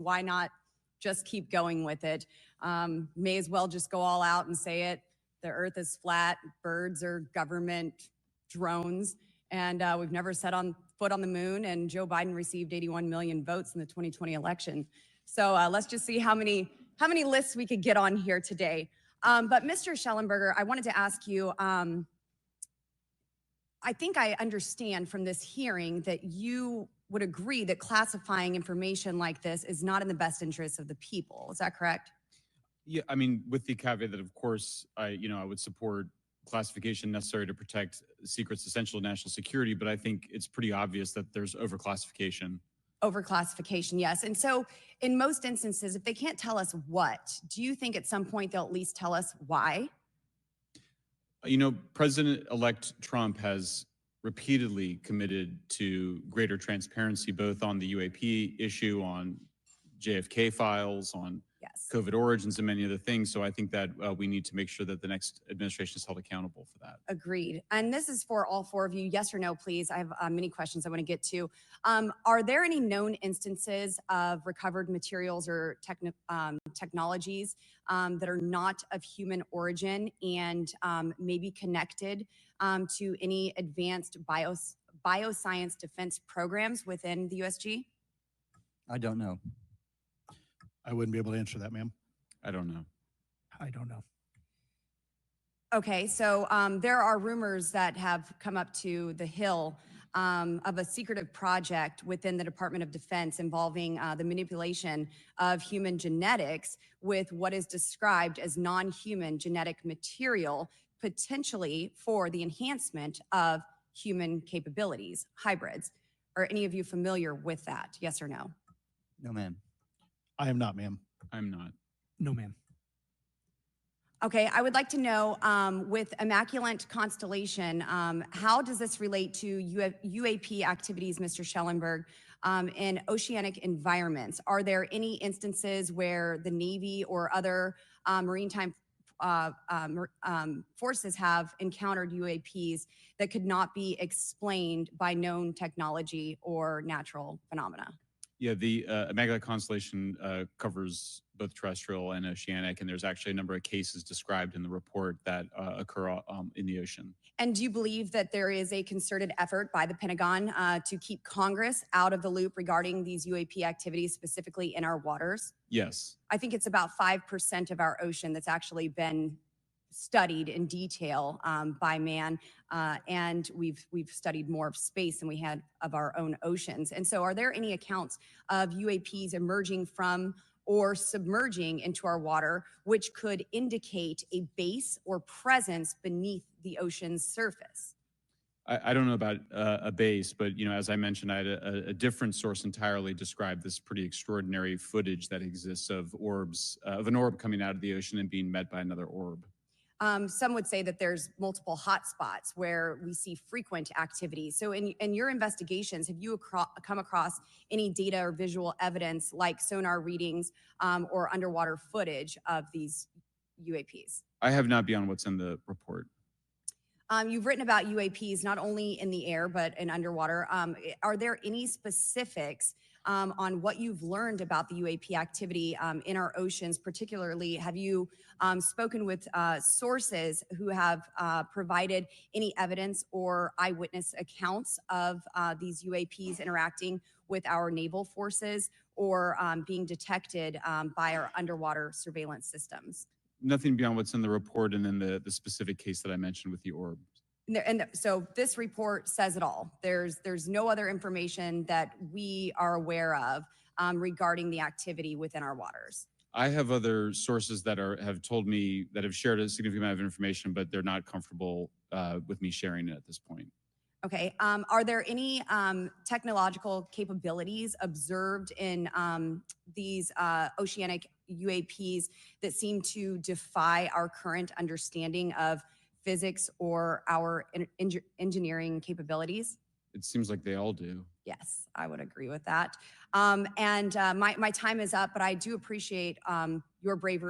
Why not just keep going with it? May as well just go all out and say it. The earth is flat, birds are government drones, and we've never set on foot on the moon, and Joe Biden received 81 million votes in the 2020 election. So let's just see how many lists we could get on here today. But Mr. Shellenberger, I wanted to ask you, I think I understand from this hearing that you would agree that classifying information like this is not in the best interest of the people. Is that correct? Yeah, I mean, with the caveat that, of course, I would support classification necessary to protect secrets essential to national security, but I think it's pretty obvious that there's overclassification. Overclassification, yes. And so in most instances, if they can't tell us what, do you think at some point they'll at least tell us why? President-elect Trump has repeatedly committed to greater transparency, both on the UAP issue, on JFK files, on COVID origins, and many other things. So I think that we need to make sure that the next administration is held accountable for that. Agreed. And this is for all four of you. Yes or no, please. I have many questions I want to get to. Are there any known instances of recovered materials or technologies that are not of human origin and maybe connected to any advanced bioscience defense programs within the USG? I don't know. I wouldn't be able to answer that, ma'am. I don't know. I don't know. Okay, so there are rumors that have come up to the Hill of a secretive project within the Department of Defense involving the manipulation of human genetics with what is described as non-human genetic material, potentially for the enhancement of human capabilities, hybrids. Are any of you familiar with that? Yes or no? No, ma'am. I am not, ma'am. I'm not. No, ma'am. Okay, I would like to know, with Immaculate Constellation, how does this relate to UAP activities, Mr. Schellenberg, in oceanic environments? Are there any instances where the Navy or other maritime forces have encountered UAPs that could not be explained by known technology or natural phenomena? Yeah, the Immaculate Constellation covers both terrestrial and oceanic, and there's actually a number of cases described in the report that occur in the ocean. And do you believe that there is a concerted effort by the Pentagon to keep Congress out of the loop regarding these UAP activities, specifically in our waters? Yes. I think it's about 5% of our ocean that's actually been studied in detail by man, and we've studied more of space than we had of our own oceans. And so are there any accounts of UAPs emerging from or submerging into our water, which could indicate a base or presence beneath the ocean's surface? I don't know about a base, but as I mentioned, I had a different source entirely describe this pretty extraordinary footage that exists of orbs, of an orb coming out of the ocean and being met by another orb. Some would say that there's multiple hotspots where we see frequent activity. So in your investigations, have you come across any data or visual evidence like sonar readings or underwater footage of these UAPs? I have not beyond what's in the report. You've written about UAPs not only in the air, but in underwater. Are there any specifics on what you've learned about the UAP activity in our oceans? Particularly, have you spoken with sources who have provided any evidence or eyewitness accounts of these UAPs interacting with our naval forces or being detected by our underwater surveillance systems? Nothing beyond what's in the report and then the specific case that I mentioned with the orb. So this report says it all. There's no other information that we are aware of regarding the activity within our waters. I have other sources that have told me that have shared a significant amount of information, but they're not comfortable with me sharing it at this point. Okay. Are there any technological capabilities observed in these oceanic UAPs that seem to defy our current understanding of physics or our engineering capabilities? It seems like they all do. Yes, I would agree with that. My time is up, but I do appreciate your bravery.